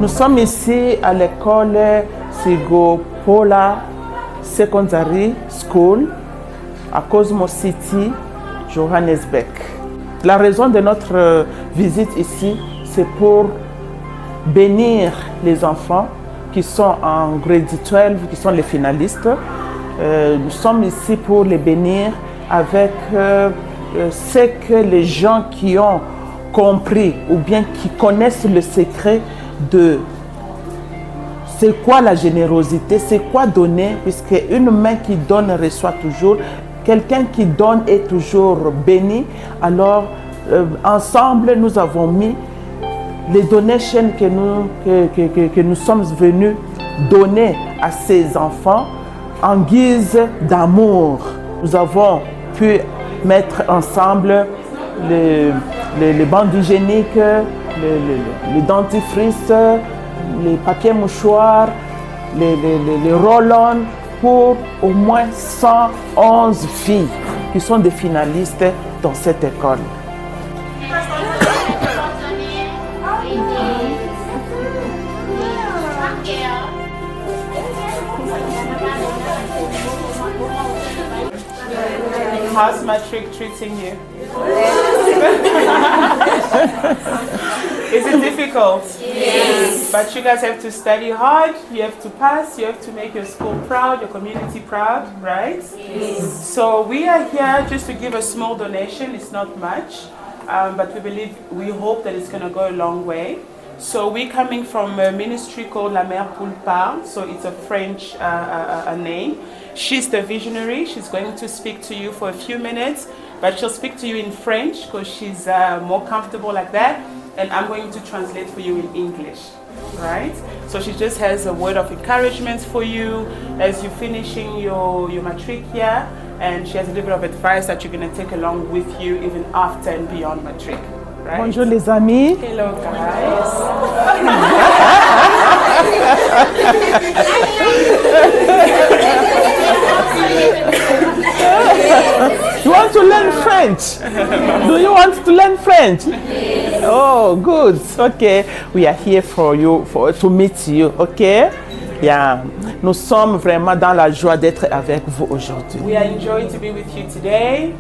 Nous sommes ici à l'école Sigopola Secondary School à Cosmo City, Johannesburg. La raison de notre visite ici, c'est pour bénir les enfants qui sont en grade 12, qui sont les finalistes. Nous sommes ici pour les bénir avec ce que les gens qui ont compris ou bien qui connaissent le secret de c'est quoi la générosité, c'est quoi donner, puisque une main qui donne reçoit toujours, quelqu'un qui donne est toujours béni. Alors ensemble nous avons mis les donations que nous sommes venus donner à ces enfants en guise d'amour. Nous avons pu mettre ensemble les bandes hygiéniques, les dentifrices, les papiers mouchoirs, les roll-on pour au moins 111 filles qui sont des finalistes dans cette école. How's matric treating you? Is it difficult? Yes. But you guys have to study hard, you have to pass, you have to make your school proud, your community proud, right? Yes. So we are here just to give a small donation. It's not much, but we hope that it's going to go a long way. So we're coming from a ministry called La Mère Poule Parle, so it's a French name. She's the visionary. She's going to speak to you for a few minutes, but she'll speak to you in French because she's more comfortable like that, and I'm going to translate for you in English, right? So she just has a word of encouragement for you as you're finishing your matric here, and she has a little bit of advice that you're going to take along with you even after and beyond matric. Right? Bonjour les amis. Hello guys. You want to learn French? Do you want to learn French? Yes. Oh, good. Okay, we are here for you, to meet you. Okay? Yeah. Nous sommes vraiment dans la joie d'être avec vous aujourd'hui. We are enjoying to be with you today.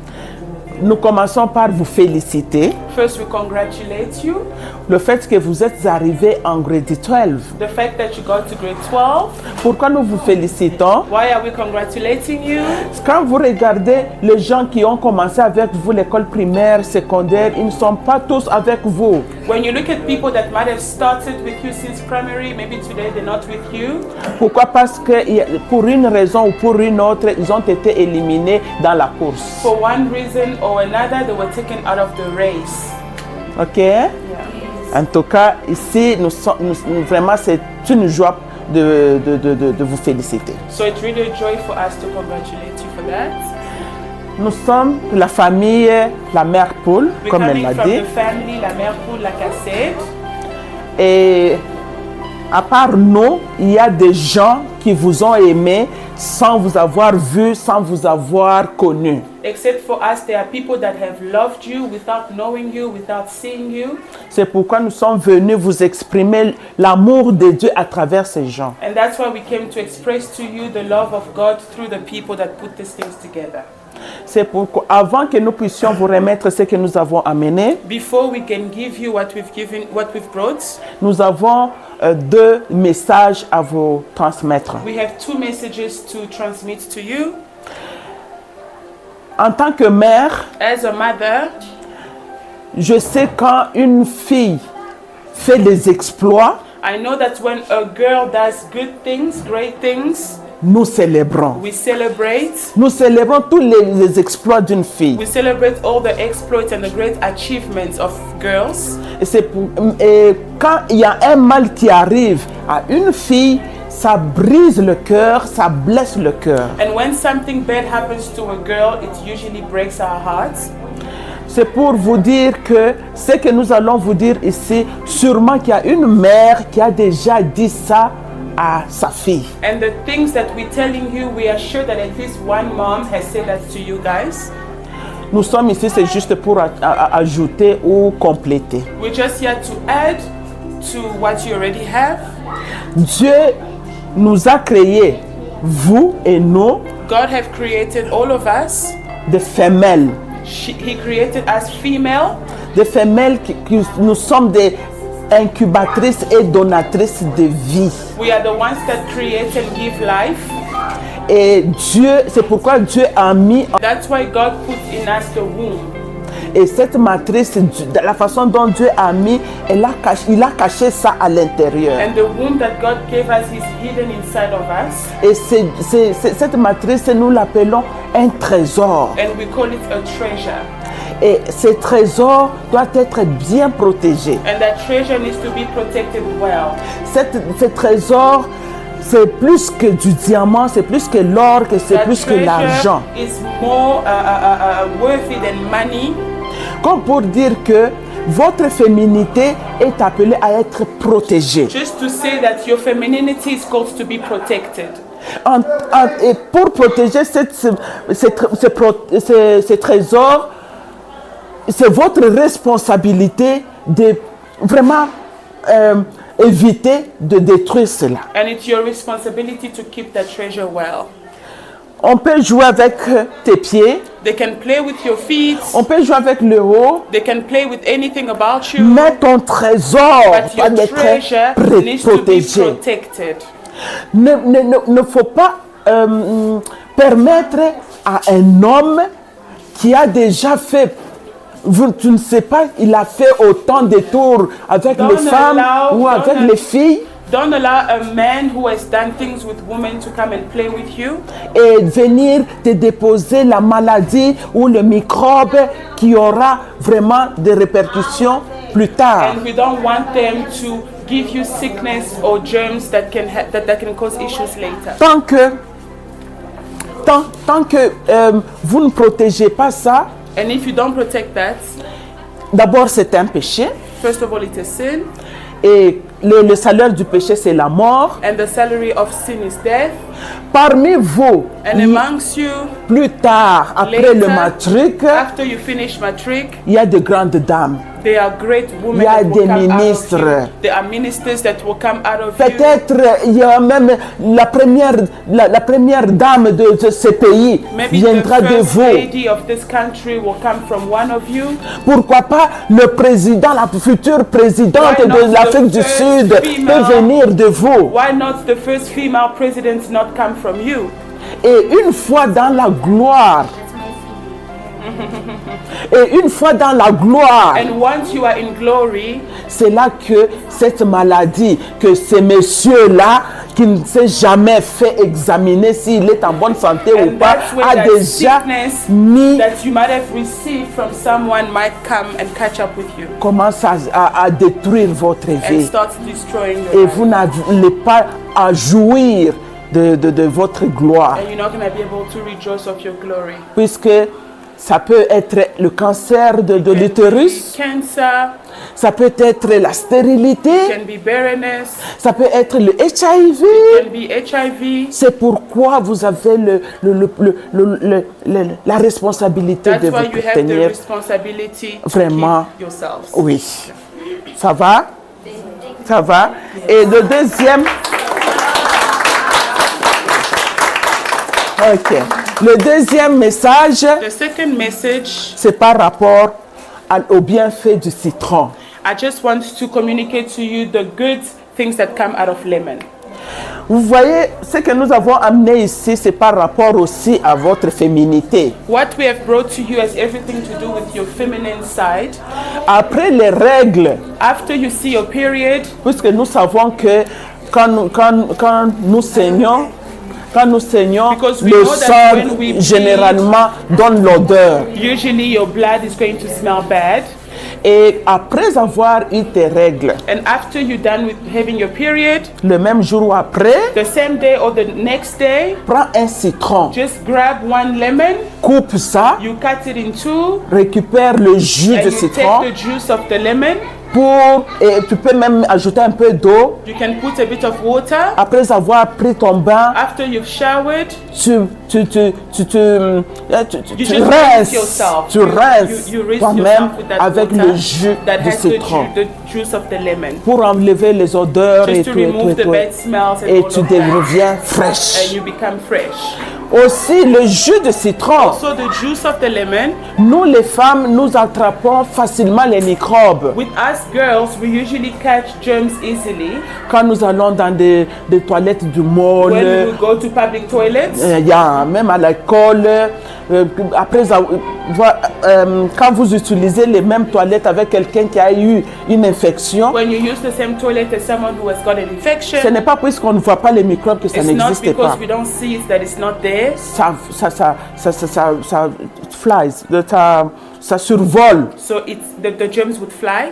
Nous commençons par vous féliciter. First, we congratulate you. Le fait que vous êtes arrivé en grade 12. The fact that you got to grade 12. Pourquoi nous vous félicitons? Why are we congratulating you? Quand vous regardez les gens qui ont commencé avec vous l'école primaire, secondaire, ils ne sont pas tous avec vous. When you look at people that might have started with you since primary, maybe today they're not with you. Pourquoi? Parce que pour une raison ou pour une autre, ils ont été éliminés dans la course. For one reason or another, they were taken out of the race. Ok? Yeah. En tout cas, ici, vraiment, c'est une joie de vous féliciter. So it's really a joy for us to congratulate you for that. Nous sommes la famille La Mère Poule, We're comme elle coming l'a from dit. the family La Mère Poule La Cassette. Et à part nous, il y a des gens qui vous ont aimé sans vous avoir vu, sans vous avoir connu. Except for us, there are people that have loved you without knowing you, without seeing you. C'est pourquoi nous sommes venus vous exprimer l'amour de Dieu à travers ces gens. And that's why we came to express to you the love of God through the people that put these things together. C'est pourquoi, avant que nous puissions vous remettre ce que nous avons amené, Before we can give you what we've brought, nous avons deux messages à vous transmettre. we have two messages to transmit to you. En tant que mère, As a mother, je sais quand une fille fait des exploits, I know that when a girl does good things, great things, nous célébrons. we celebrate. Nous célébrons tous les exploits d'une fille. We celebrate all the exploits and the great achievements of girls. Et quand il y a un mal qui arrive à une fille, ça brise le cœur, ça blesse le cœur. And when something bad happens to a girl, it usually breaks our hearts. C'est pour vous dire que ce que nous allons vous dire ici, sûrement qu'il y a une mère qui a déjà dit ça à sa fille. And the things that we're telling you, we are sure that at least one mom has said that to you guys. Nous sommes ici, c'est juste pour ajouter ou compléter. We're just here to add to what you already have. Dieu nous a créés, vous et nous, God have created all of us. des femelles. He created us female. Des femelles qui nous sommes des incubatrices et donatrices de vie. We are the ones that create and give life. Et Dieu, c'est pourquoi Dieu a mis, That's why God put in us the womb. et cette matrice, de la façon dont Dieu a mis, il a caché ça à l'intérieur. And the womb that God gave us is hidden inside of us. Et cette matrice, nous l'appelons un trésor. And we call it a treasure. Et ce trésor doit être bien protégé. And that treasure needs to be protected well. Ce trésor, c'est plus que du diamant, c'est plus que l'or, c'est That plus que treasure l'argent. is more worthy than money. Comme pour dire que votre féminité est appelée à être protégée. Just to say that your femininity is called to be protected. Et pour protéger ce trésor, c'est votre responsabilité de vraiment éviter de détruire cela. And it's your responsibility to keep that treasure well. On peut jouer avec tes pieds, They can play with your feet. on peut jouer avec le haut, They can play with anything about you. mais ton trésor But doit your être treasure needs to be protégé. protected. Ne faut pas permettre à un homme qui a déjà fait, tu ne sais pas, il a fait autant de tours avec les femmes ou avec les filles. Don't allow a man who has done things with women to come and play with you. Et venir te déposer la maladie ou le microbe qui aura vraiment des répercussions plus tard. And we don't want them to give you sickness or germs that can cause issues later. Tant que vous ne protégez pas ça, And if you don't protect that, d'abord c'est un péché. first of all, it's a sin. Et le salaire du péché, c'est la mort. And the salary of sin is death. Parmi vous, And amongst you, plus tard, après later, le matric, after you finish matric, il y a de grandes dames. there are great women Il y a that will des come out of ministres. you. There are ministers that will come out of you. Peut-être il y a même la première dame de ce pays Maybe viendra the de first vous. lady of this country will come from one of you. Pourquoi pas le président, la future présidente Why not de l'Afrique the du first Sud female? peut venir de vous. Why not the first female president not come from you? Et une fois dans la gloire, And once you are in glory, c'est là que cette maladie, que ces messieurs-là, qui ne s'est jamais fait examiner s'il est en bonne santé ou and pas, that's where a that déjà sickness mis, that you might have received from someone might come and catch up with you commence à détruire votre and vie. start destroying Et your vous life. n'allez pas à jouir de votre gloire. And you're not going to be able to rejoice of your glory. Puisque ça peut être le cancer de l'utérus, Cancer, ça peut être la stérilité, can be barrenness, ça peut être le HIV. can be HIV. C'est pourquoi vous avez la responsabilité That's de why vous you have the tenir. responsibility to Vraiment. keep yourselves. Oui. Ça va? Ça va? Et le deuxième... Ok. Le deuxième message, The second message, c'est par rapport au bienfait du citron. I just want to communicate to you the good things that come out of lemon. Vous voyez, ce que nous avons amené ici, c'est par rapport aussi à votre féminité. What we have brought to you has everything to do with your feminine side. Après les règles, After you see your period, puisque nous savons que quand nous saignons, Because we le know that sang when we bleed, généralement donne l'odeur. usually your blood is going to smell bad. Et après avoir eu tes règles, And after you're done with having your period, le même jour ou après, the same day or the next day, prends un citron, just grab one lemon, coupe ça, you cut it in two, récupère le jus and de you citron take the juice of the lemon et tu peux même ajouter un peu d'eau. You can put a bit of water. Après avoir pris ton bain, After you've showered, tu just rinces, yourself. tu rinces You rinse toi-même yourself with that avec water le jus that de has citron the juice of the lemon. pour enlever les odeurs et Just to tout, et tout, remove et the tout. bad smells and Et all tu of that. deviens fraîche. And you become fresh. Aussi, le jus de citron, Also the juice of the lemon. nous les femmes, nous attrapons facilement les microbes. With us girls, we usually catch germs easily. Quand nous allons dans des toilettes du When mall, we go to public toilets, il y a même à l'école, après, quand vous utilisez les mêmes toilettes avec quelqu'un qui a eu une infection, when you use the same toilet as someone who has got an infection, ce n'est pas puisqu'on ne voit pas les microbes que ça it's not n'existe because pas. we don't see it that it's not there. Ça flies, ça survole. So the germs would fly.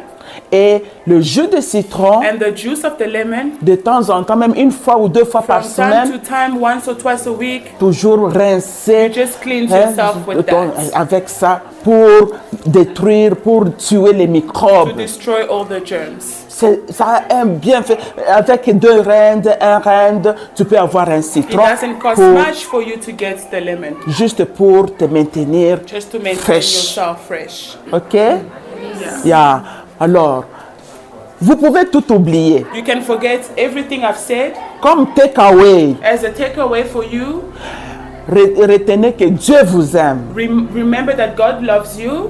Et le jus de citron, And the juice of the lemon, de temps en temps, même une fois ou deux fois par from time semaine, to time, once or twice a week, toujours rincer you just cleanse hein, yourself with that avec ça pour détruire, pour tuer les to microbes. destroy all the germs. Ça a un bienfait. Avec 2 rindes, 1 rinde, tu peux avoir un It citron doesn't cost pour, much for you to get the lemon, juste pour te maintenir just to maintain fresh. yourself fresh. OK? Yeah. Alors, vous pouvez tout oublier. You can forget everything I've said. Comme takeaway, As a takeaway for you, retenez que Dieu vous aime. remember that God loves you.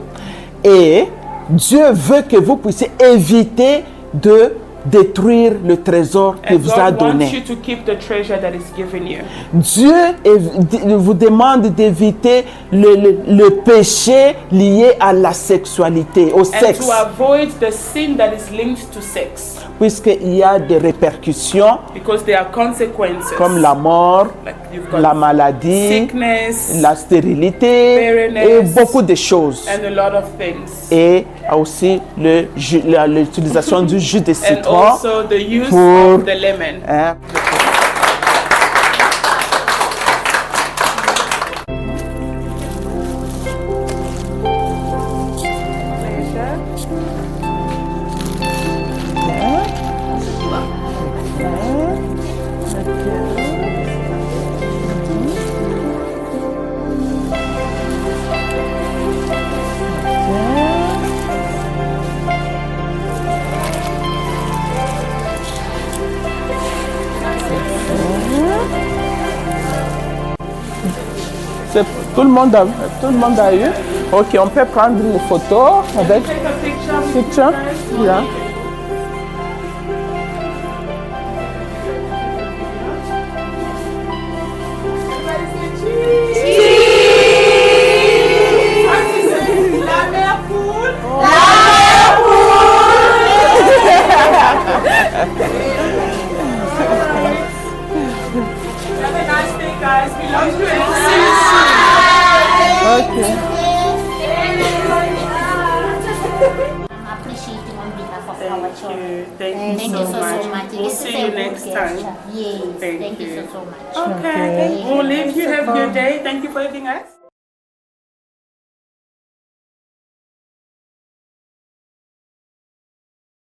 Et Dieu veut que vous puissiez éviter de détruire le trésor qu'il And vous a God wants donné. you to keep the treasure that is given you. Dieu vous demande d'éviter le péché lié à la sexualité, au And sexe, to avoid the sin that is linked to sex. puisqu'il y a des répercussions Because there are consequences. comme la mort, Like you've got la maladie, sickness la stérilité et barrenness, beaucoup de choses. and a lot of things. Et aussi l'utilisation du jus de And citron. also the use pour- of the lemon. Hein. Tout le monde a eu. Ok, on peut prendre les photos avec Take a picture. picture. Yeah. La mère poule. Have a nice day, guys. We love you and see you soon. Ok. Appreciating on behalf of our Thank children. you. Thank Thank you you so so much. much. We'll This see is you a good next time. gesture. Yes, Thank thank you you. so much. Okay. We'll leave you. Have a good day. Thank you for having us.